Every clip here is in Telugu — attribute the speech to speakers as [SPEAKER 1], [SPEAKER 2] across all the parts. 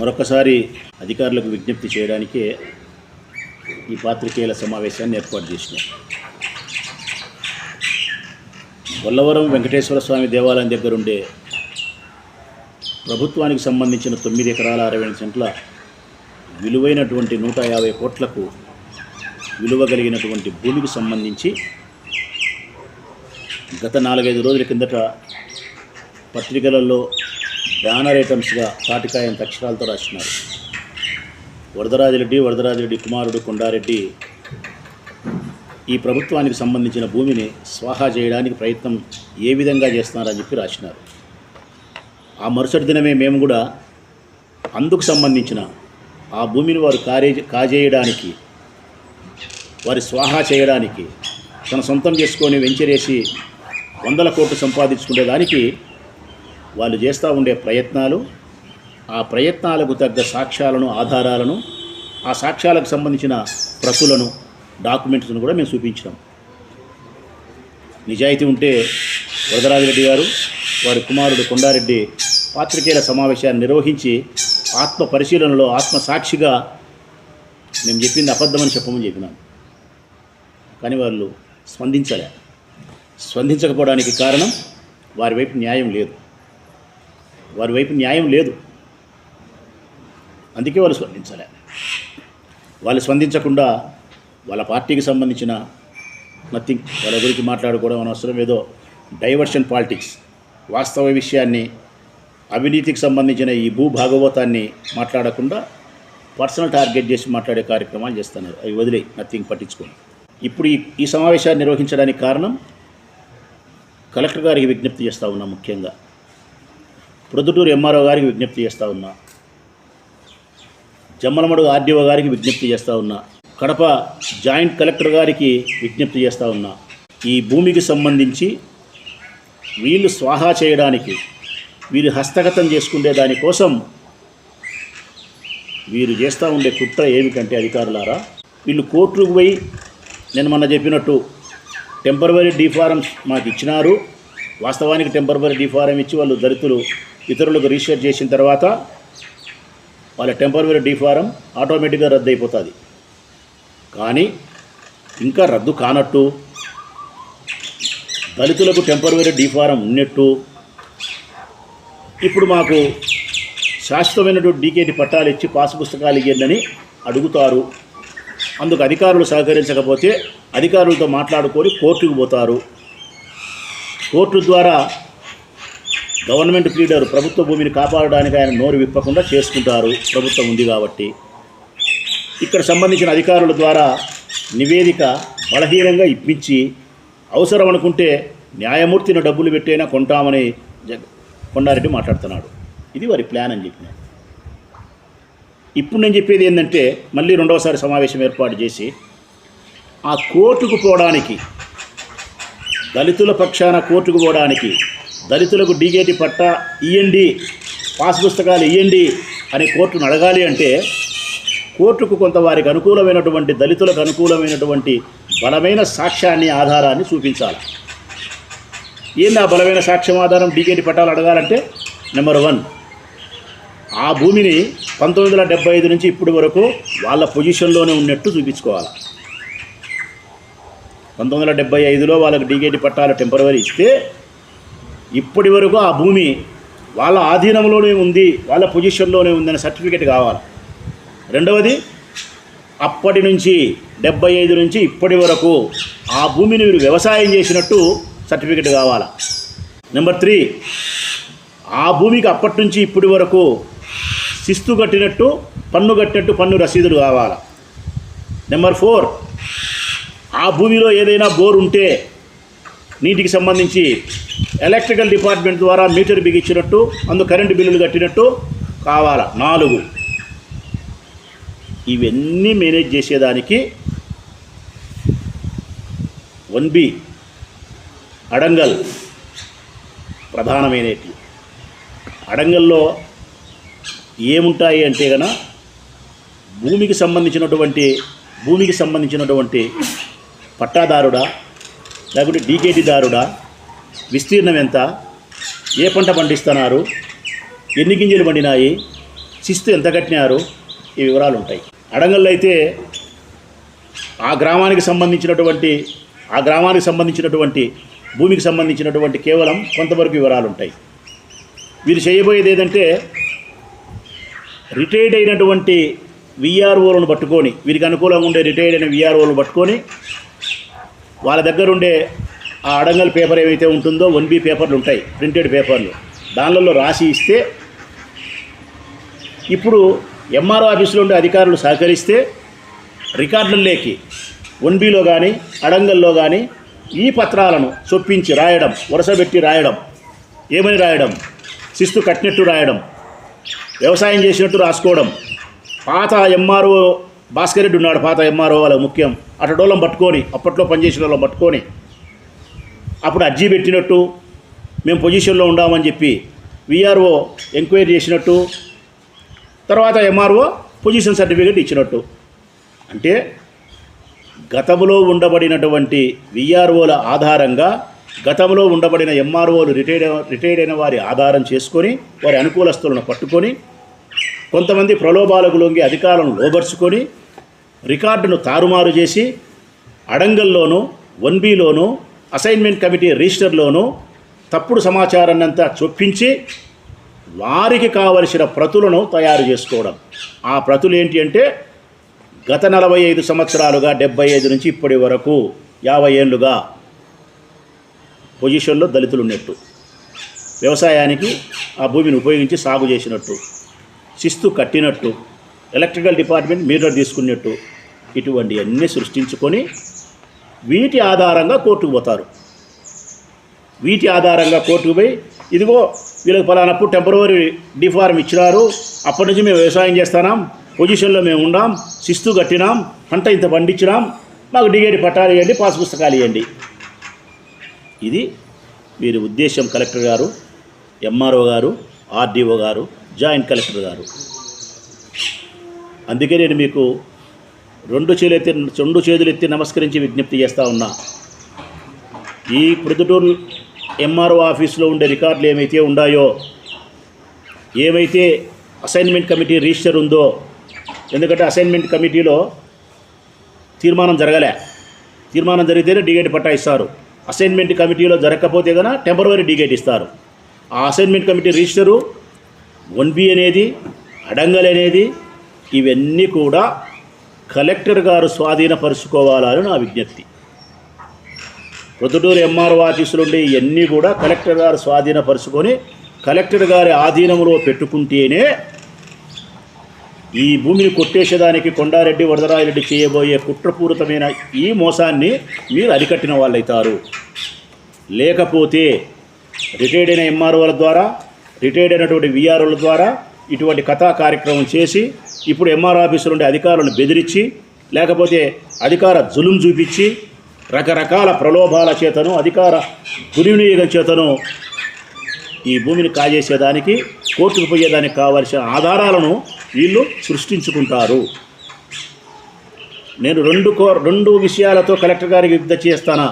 [SPEAKER 1] మరొకసారి అధికారులకు విజ్ఞప్తి చేయడానికే ఈ పాత్రికేయుల సమావేశాన్ని ఏర్పాటు చేసినాం. వల్లవరం వెంకటేశ్వర స్వామి దేవాలయం దగ్గరుండే ప్రభుత్వానికి సంబంధించిన 9 ఎకరాల 60 సెంట్ల విలువైనటువంటి 150 కోట్లకు విలువ కలిగినటువంటి భూమికి సంబంధించి గత 4-5 రోజుల కిందట పత్రికలలో బ్యానర్ ఐటమ్స్గా తాటికాయంత అక్షరాలతో రాసినారు. వరదరాజిరెడ్డి కుమారుడు కొండారెడ్డి ఈ ప్రభుత్వానికి సంబంధించిన భూమిని స్వాహా చేయడానికి ప్రయత్నం ఏ విధంగా చేస్తున్నారని చెప్పి రాసినారు. ఆ మరుసటి దినమే మేము కూడా అందుకు సంబంధించిన ఆ భూమిని వారు కాజేయడానికి, వారి స్వాహా చేయడానికి, తన సొంతం చేసుకొని వెంచరేసి 100 కోట్లు సంపాదించుకునేదానికి వాళ్ళు చేస్తూ ఉండే ప్రయత్నాలు, ఆ ప్రయత్నాలకు తగ్గ సాక్ష్యాలను, ఆధారాలను, ఆ సాక్ష్యాలకు సంబంధించిన ప్రతులను, డాక్యుమెంట్స్ను కూడా మేము చూపించినాం. నిజాయితీ ఉంటే వరదరాజిరెడ్డి గారు, వారి కుమారుడు కొండారెడ్డి పాత్రికేయుల సమావేశాన్ని నిర్వహించి ఆత్మ పరిశీలనలో ఆత్మసాక్షిగా మేము చెప్పింది అబద్ధమని చెప్పమని చెప్పినాం. కానీ వాళ్ళు స్పందించకపోవడానికి కారణం వారి వైపు న్యాయం లేదు. అందుకే వాళ్ళు స్పందించలే. వాళ్ళు స్పందించకుండా వాళ్ళ పార్టీకి సంబంధించిన నథింగ్, వాళ్ళ గురించి మాట్లాడుకోవడం అనవసరం, ఏదో డైవర్షన్ పాలిటిక్స్, వాస్తవ విషయాన్ని, అవినీతికి సంబంధించిన ఈ భూభాగవతాన్ని మాట్లాడకుండా పర్సనల్ టార్గెట్ చేసి మాట్లాడే కార్యక్రమాలు చేస్తున్నారు. అవి వదిలే, నథింగ్ పట్టించుకోండి. ఇప్పుడు ఈ సమావేశాన్ని నిర్వహించడానికి కారణం కలెక్టర్ గారికి విజ్ఞప్తి చేస్తూ ఉన్నా, ముఖ్యంగా ప్రొద్దుటూరు ఎంఆర్ఓ గారికి విజ్ఞప్తి చేస్తూ ఉన్నా, జమ్మలమడుగు ఆర్డీఓ గారికి విజ్ఞప్తి చేస్తూ ఉన్నా, కడప జాయింట్ కలెక్టర్ గారికి విజ్ఞప్తి చేస్తూ ఉన్నా. ఈ భూమికి సంబంధించి వీళ్ళు స్వాహా చేయడానికి, వీరు హస్తగతం చేసుకునే దానికోసం వీరు చేస్తూ ఉండే కుట్ర ఏమిటంటే, అధికారులారా, వీళ్ళు కోర్టుకు పోయి నేను మొన్న చెప్పినట్టు టెంపరవరీ డీఫారమ్స్ మాకు ఇచ్చినారు. వాస్తవానికి టెంపరవరీ డీఫారం ఇచ్చి వాళ్ళు దళితులు ఇతరులకు రిజిస్టర్ చేసిన తర్వాత వాళ్ళ టెంపరవరీ డీఫారం ఆటోమేటిక్గా రద్దు అయిపోతుంది. కానీ ఇంకా రద్దు కానట్టు, దళితులకు టెంపరవరీ డీఫారం ఉన్నట్టు ఇప్పుడు మాకు శాశ్వతమైనటువంటి డీకేటీ పట్టాలు ఇచ్చి పాస్ పుస్తకాలు ఇవ్వండి అడుగుతారు. అందుకు అధికారులు సహకరించకపోతే అధికారులతో మాట్లాడుకొని కోర్టుకు పోతారు. కోర్టు ద్వారా గవర్నమెంట్ ప్లీడర్ ప్రభుత్వ భూమిని కాపాడడానికి ఆయన నోరు విప్పకుండా చేసుకుంటారు, ప్రభుత్వం ఉంది కాబట్టి. ఇక్కడ సంబంధించిన అధికారుల ద్వారా నివేదిక బలహీనంగా ఇప్పించి అవసరం అనుకుంటే న్యాయమూర్తిని డబ్బులు పెట్టైనా కొంటామని కొండారెడ్డి మాట్లాడుతున్నాడు. ఇది వారి ప్లాన్ అని చెప్పిన. ఇప్పుడు నేను చెప్పేది ఏంటంటే, మళ్ళీ రెండవసారి సమావేశం ఏర్పాటు చేసి ఆ కోర్టుకు పోవడానికి, దళితుల పక్షాన కోర్టుకు పోవడానికి, దళితులకు డీకేటీ పట్టా ఇవ్వండి, పాస్ పుస్తకాలు ఇవ్వండి అని కోర్టును అడగాలి అంటే కోర్టుకు కొంత వారికి అనుకూలమైనటువంటి, దళితులకు అనుకూలమైనటువంటి బలమైన సాక్ష్యాన్ని, ఆధారాన్ని చూపించాలి. ఏంది ఆ బలమైన సాక్ష్యం, ఆధారం? డీకేటీ పట్టాలు అడగాలంటే నెంబర్ 1, ఆ భూమిని 1975 నుంచి ఇప్పటి వరకు వాళ్ళ పొజిషన్లోనే ఉన్నట్టు చూపించుకోవాలి. 1975లో వాళ్ళకి డీకేటీ పట్టాలు టెంపరవరీ ఇస్తే ఇప్పటి వరకు ఆ భూమి వాళ్ళ ఆధీనంలోనే ఉంది, వాళ్ళ పొజిషన్లోనే ఉందనే సర్టిఫికేట్ కావాలి. రెండవది, అప్పటి నుంచి 75 నుంచి ఇప్పటి వరకు ఆ భూమిని మీరు వ్యవసాయం చేసినట్టు సర్టిఫికేట్ కావాలి. నెంబర్ 3, ఆ భూమికి అప్పటి నుంచి ఇప్పటి వరకు శిస్తు కట్టినట్టు, పన్ను కట్టినట్టు పన్ను రసీదులు కావాలి. నెంబర్ 4, ఆ భూమిలో ఏదైనా బోర్ ఉంటే నీటికి సంబంధించి ఎలక్ట్రికల్ డిపార్ట్మెంట్ ద్వారా మీటర్ బిగించినట్టు, అందుకు కరెంటు బిల్లులు కట్టినట్టు కావాలి. 4, ఇవన్నీ మేనేజ్ చేసేదానికి 1B అడంగల్ ప్రధానమైనవి. అడంగల్లో ఏముంటాయి అంటే కనుక భూమికి సంబంధించినటువంటి పట్టాదారుడా, లేకుంటే డీకేటీ దారుడా, విస్తీర్ణం ఎంత, ఏ పంట పండిస్తున్నారు, ఎన్ని గింజలు పండినాయి, శిస్తు ఎంత కట్టినారు, ఈ వివరాలు ఉంటాయి. అడంగల్లో అయితే ఆ గ్రామానికి సంబంధించినటువంటి భూమికి సంబంధించినటువంటి కేవలం కొంతవరకు వివరాలు ఉంటాయి. వీరు చేయబోయేది ఏదంటే రిటైర్డ్ అయినటువంటి విఆర్ఓలను పట్టుకొని, వీరికి అనుకూలంగా ఉండే రిటైర్డ్ అయిన విఆర్ఓలను పట్టుకొని వాళ్ళ దగ్గర ఉండే ఆ అడంగల్ పేపర్ ఏవైతే ఉంటుందో 1B పేపర్లు ఉంటాయి, ప్రింటెడ్ పేపర్లు, దానిలో రాసి ఇస్తే ఇప్పుడు ఎంఆర్ఓ ఆఫీసులో ఉండే అధికారులు సహకరిస్తే రికార్డుల్లోకి 1Bలో కానీ అడంగల్లో కానీ ఈ పత్రాలను చొప్పించి రాయడం, వరుసపెట్టి రాయడం, ఏమని రాయడం, శిస్తు కట్టినట్టు రాయడం, వ్యవసాయం చేసినట్టు రాసుకోవడం. పాత ఎంఆర్ఓ భాస్కర్ రెడ్డి ఉన్నాడు, పాత ఎంఆర్ఓ వాళ్ళకి ముఖ్యం, అటడోళ్ళం పట్టుకొని, అప్పట్లో పనిచేసిన వాళ్ళం పట్టుకొని అప్పుడు అర్జీ పెట్టినట్టు, మేము పొజిషన్లో ఉండామని చెప్పి విఆర్ఓ ఎంక్వైరీ చేసినట్టు, తర్వాత ఎంఆర్ఓ పొజిషన్ సర్టిఫికేట్ ఇచ్చినట్టు. అంటే గతంలో ఉండబడినటువంటి విఆర్ఓల ఆధారంగా, గతంలో ఉండబడిన ఎంఆర్ఓలు రిటైర్డ్ అయిన వారి ఆధారం చేసుకొని, వారి అనుకూలస్తులను పట్టుకొని, కొంతమంది ప్రలోభాలకు లొంగి అధికారులను లోబర్చుకొని రికార్డును తారుమారు చేసి అడంగల్లోనూ 1Bలోనూ అసైన్మెంట్ కమిటీ రిజిస్టర్లోనూ తప్పుడు సమాచారాన్ని అంతా చొప్పించి వారికి కావలసిన ప్రతులను తయారు చేసుకోవడం. ఆ ప్రతులు ఏంటి అంటే గత 45 సంవత్సరాలుగా 75 నుంచి ఇప్పటి వరకు 50 ఏళ్ళుగా పొజిషన్లో దళితులు ఉన్నట్టు, వ్యవసాయానికి ఆ భూమిని ఉపయోగించి సాగు చేసినట్టు, శిస్తు కట్టినట్టు, ఎలక్ట్రికల్ డిపార్ట్మెంట్ మీటర్ తీసుకున్నట్టు, ఇటువంటి అన్నీ సృష్టించుకొని వీటి ఆధారంగా కోర్టుకు పోతారు. వీటి ఆధారంగా కోర్టుకు పోయి ఇదిగో వీళ్ళకి పలానప్పుడు టెంపరవరీ డిఫార్మ్ ఇచ్చినారు, అప్పటి నుంచి మేము వ్యవసాయం చేస్తున్నాం, పొజిషన్లో మేము ఉన్నాం, శిస్తు కట్టినాం, పంట ఇంత పండించినాం, మాకు డిగేటి పట్టాలు ఇవ్వండి, పాస్ పుస్తకాలు ఇవ్వండి. ఇది వీరి ఉద్దేశం. కలెక్టర్ గారు, ఎంఆర్ఓ గారు, ఆర్డీఓ గారు, జాయింట్ కలెక్టర్ గారు. అందుకే నేను మీకు రెండు చేతులు ఎత్తి నమస్కరించి విజ్ఞప్తి చేస్తూ ఉన్నా. ఈ ప్రొద్దుటూరు ఎంఆర్ఓ ఆఫీసులో ఉండే రికార్డులు ఏమైతే ఉన్నాయో, ఏమైతే అసైన్మెంట్ కమిటీ రిజిస్టర్ ఉందో, ఎందుకంటే అసైన్మెంట్ కమిటీలో తీర్మానం జరగలే, తీర్మానం జరిగితేనే డిగేట్ పట్టా ఇస్తారు. అసైన్మెంట్ కమిటీలో జరగకపోతే కనుక టెంపరవరీ డిగేట్ ఇస్తారు. ఆ అసైన్మెంట్ కమిటీ రిజిస్టరు, 1B అనేది, అడంగల్ అనేది, ఇవన్నీ కూడా కలెక్టర్ గారు స్వాధీనపరుచుకోవాలని నా విజ్ఞప్తి. ప్రొద్దుటూరు ఎంఆర్ఓ ఆఫీసులు ఉండే ఇవన్నీ కూడా కలెక్టర్ గారు స్వాధీనపరుచుకొని కలెక్టర్ గారి ఆధీనంలో పెట్టుకుంటేనే ఈ భూమిని కొట్టేసేదానికి కొండారెడ్డి, వరదరాయిరెడ్డి చేయబోయే కుట్రపూరితమైన ఈ మోసాన్ని మీరు అరికట్టిన వాళ్ళైతారు. లేకపోతే రిటైర్డ్ అయిన ఎంఆర్ఓల ద్వారా, రిటైర్డ్ అయినటువంటి విఆర్ఓల ద్వారా ఇటువంటి కథా కార్యక్రమం చేసి ఇప్పుడు ఎంఆర్ఓ ఆఫీసులో ఉండే అధికారులను బెదిరించి, లేకపోతే అధికార జులుం చూపించి, రకరకాల ప్రలోభాల చేతను, అధికార దుర్వినియోగం చేతను ఈ భూమిని కాజేసేదానికి, కోర్టుకు పోయేదానికి కావలసిన ఆధారాలను వీళ్ళు సృష్టించుకుంటారు. నేను రెండు విషయాలతో కలెక్టర్ గారికి విజ్ఞప్తి చేస్తాను.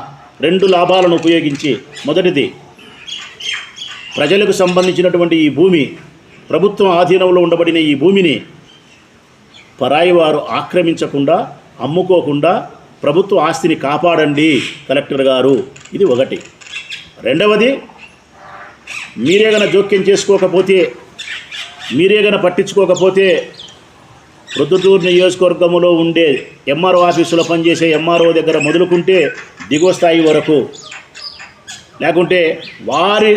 [SPEAKER 1] 2 లాభాలను ఉపయోగించి. మొదటిది, ప్రజలకు సంబంధించినటువంటి ఈ భూమి, ప్రభుత్వం ఆధీనంలో ఉండబడిన ఈ భూమిని పరాయి వారు ఆక్రమించకుండా, అమ్ముకోకుండా ప్రభుత్వ ఆస్తిని కాపాడండి కలెక్టర్ గారు. ఇది ఒకటి. రెండవది, మీరే గన జోక్యం చేసుకోకపోతే, మీరే గన పట్టించుకోకపోతే ప్రొద్దుటూరు నియోజకవర్గంలో ఉండే ఎంఆర్ఓ ఆఫీసులో పనిచేసే ఎంఆర్ఓ దగ్గర మొదలుకుంటే దిగువ స్థాయి వరకు, లేకుంటే వారి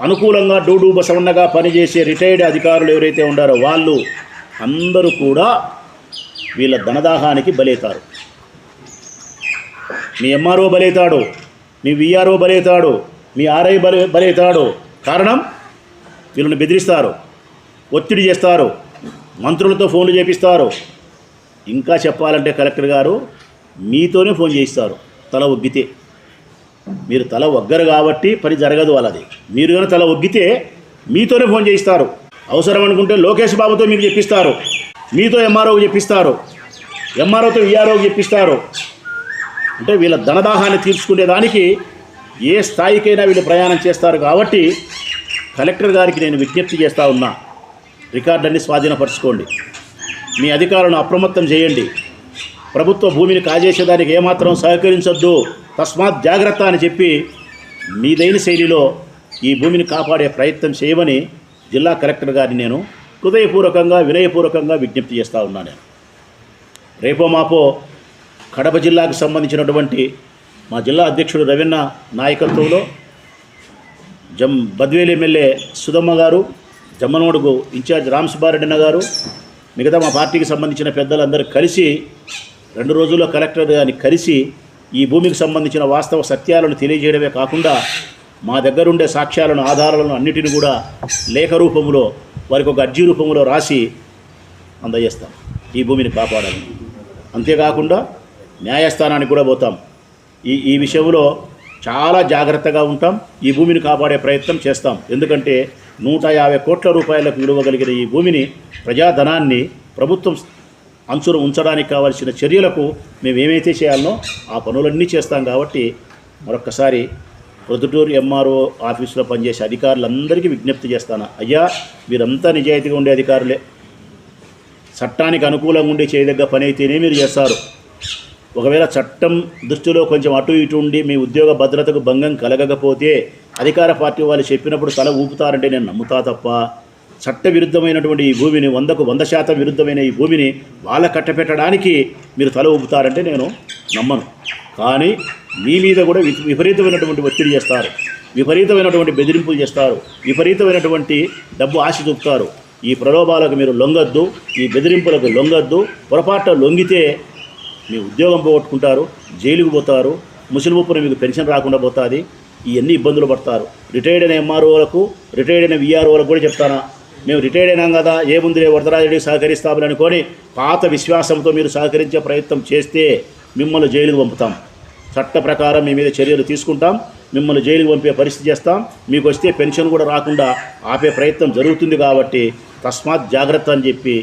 [SPEAKER 1] అనుకూలంగా డూడు బసవన్నగా పనిచేసే రిటైర్డ్ అధికారులు ఎవరైతే ఉండారో వాళ్ళు అందరూ కూడా వీళ్ళ ధనదాహానికి బలవుతారు. మీ ఎంఆర్ఓ బలవుతాడు, మీ విఆర్ఓ బలవుతాడు, మీ ఆర్ఐ బలవుతాడు. కారణం, వీళ్ళని బెదిరిస్తారు, ఒత్తిడి చేస్తారు, మంత్రులతో ఫోన్లు చేపిస్తారు. ఇంకా చెప్పాలంటే కలెక్టర్ గారు మీతోనే ఫోన్ చేయిస్తారు తల ఒగ్గితే. మీరు తల ఒగ్గరు కాబట్టి పని జరగదు వాళ్ళది. మీరు కానీ తల ఒగ్గితే మీతోనే ఫోన్ చేయిస్తారు. అవసరం అనుకుంటే లోకేష్ బాబుతో మీకు చెప్పిస్తారు, మీతో ఎంఆర్ఓకి చెప్పిస్తారు, ఎంఆర్ఓతో విఆర్ఓకి చెప్పిస్తారు. అంటే వీళ్ళ ధనదాహాన్ని తీర్చుకునేదానికి ఏ స్థాయికైనా వీళ్ళు ప్రయాణం చేస్తారు. కాబట్టి కలెక్టర్ గారికి నేను విజ్ఞప్తి చేస్తూ ఉన్నా, రికార్డులన్నీ స్వాధీనపరచుకోండి, మీ అధికారులను అప్రమత్తం చేయండి, ప్రభుత్వ భూమిని కాజేసేదానికి ఏమాత్రం సహకరించొద్దు, తస్మాత్ జాగ్రత్త అని చెప్పి మీదైన శైలిలో ఈ భూమిని కాపాడే ప్రయత్నం చేయమని జిల్లా కలెక్టర్ గారిని నేను హృదయపూర్వకంగా వినయపూర్వకంగా విజ్ఞప్తి చేస్తూ ఉన్నాను. నేను రేపో మాపో కడప జిల్లాకు సంబంధించినటువంటి మా జిల్లా అధ్యక్షుడు రవీణ నాయకత్వంలో బద్వేలు ఎమ్మెల్యే సుధమ్మ గారు, జమ్మనోడుగు ఇన్ఛార్జ్ రామసుబ్బారెడ్డి గారు, మిగతా మా పార్టీకి సంబంధించిన పెద్దలందరూ కలిసి 2 రోజుల్లో కలెక్టర్ గారిని కలిసి ఈ భూమికి సంబంధించిన వాస్తవ సత్యాలను తెలియజేయడమే కాకుండా మా దగ్గరుండే సాక్ష్యాలను ఆధారాలను అన్నిటిని కూడా లేఖ రూపంలో వారికి ఒక అర్జీ రూపంలో రాసి అందజేస్తాం ఈ భూమిని కాపాడాలని. అంతేకాకుండా న్యాయస్థానానికి కూడా పోతాం. ఈ విషయంలో చాలా జాగ్రత్తగా ఉంటాం. ఈ భూమిని కాపాడే ప్రయత్నం చేస్తాం. ఎందుకంటే 150 కోట్ల రూపాయలకు విలువగలిగిన ఈ భూమిని, ప్రజాధనాన్ని ప్రభుత్వం అంచున ఉంచడానికి కావాల్సిన చర్యలకు మేము ఏమైతే చేయాలనో ఆ పనులన్నీ చేస్తాం. కాబట్టి మరొక్కసారి ప్రొద్దుటూరు ఎంఆర్ఓ ఆఫీసులో పనిచేసే అధికారులందరికీ విజ్ఞప్తి చేస్తాను, అయ్యా మీరంతా నిజాయితీగా ఉండే అధికారులే, చట్టానికి అనుకూలంగా ఉండి చేయదగ్గ పని అయితేనే మీరు చేస్తారు. ఒకవేళ చట్టం దృష్టిలో కొంచెం అటు ఇటు ఉండి మీ ఉద్యోగ భద్రతకు భంగం కలగకపోతే అధికార పార్టీ వాళ్ళు చెప్పినప్పుడు తల ఊపుతారంటే నేను నమ్ముతా తప్ప, చట్ట విరుద్ధమైనటువంటి ఈ భూమిని 100కు 100% విరుద్ధమైన ఈ భూమిని వాళ్ళ కట్టపెట్టడానికి మీరు తల ఊపుతారంటే నేను నమ్మను. కానీ మీ మీద కూడా విపరీతమైనటువంటి ఒత్తిడి చేస్తారు, విపరీతమైనటువంటి బెదిరింపులు చేస్తారు, విపరీతమైనటువంటి డబ్బు ఆశ చూపుతారు. ఈ ప్రలోభాలకు మీరు లొంగొద్దు, ఈ బెదిరింపులకు లొంగొద్దు. పొరపాటున లొంగితే మీ ఉద్యోగం పోగొట్టుకుంటారు, జైలుకు పోతారు, ముసలిముప్పున మీకు పెన్షన్ రాకుండా పోతుంది, ఇవన్నీ ఇబ్బందులు పడతారు. రిటైర్డ్ అయిన ఎంఆర్ఓలకు, రిటైర్డ్ అయిన విఆర్ఓలకు కూడా చెప్తానా, మేము రిటైర్డ్ అయినాం కదా ఏముందిలే వరదరాజుడికి సహకరిస్తామని అనుకొని పాత విశ్వాసంతో మీరు సహకరించే ప్రయత్నం చేస్తే మిమ్మల్ని జైలుకు పంపుతాం. చట్ట ప్రకారం మీ మీద చర్యలు తీసుకుంటాం, మిమ్మల్ని జైలుకు పంపే పరిస్థితి చేస్తాం. మీకు వస్తే పెన్షన్ కూడా రాకుండా ఆపే ప్రయత్నం జరుగుతుంది. కాబట్టి తస్మాత్ జాగ్రత్త అని చెప్పి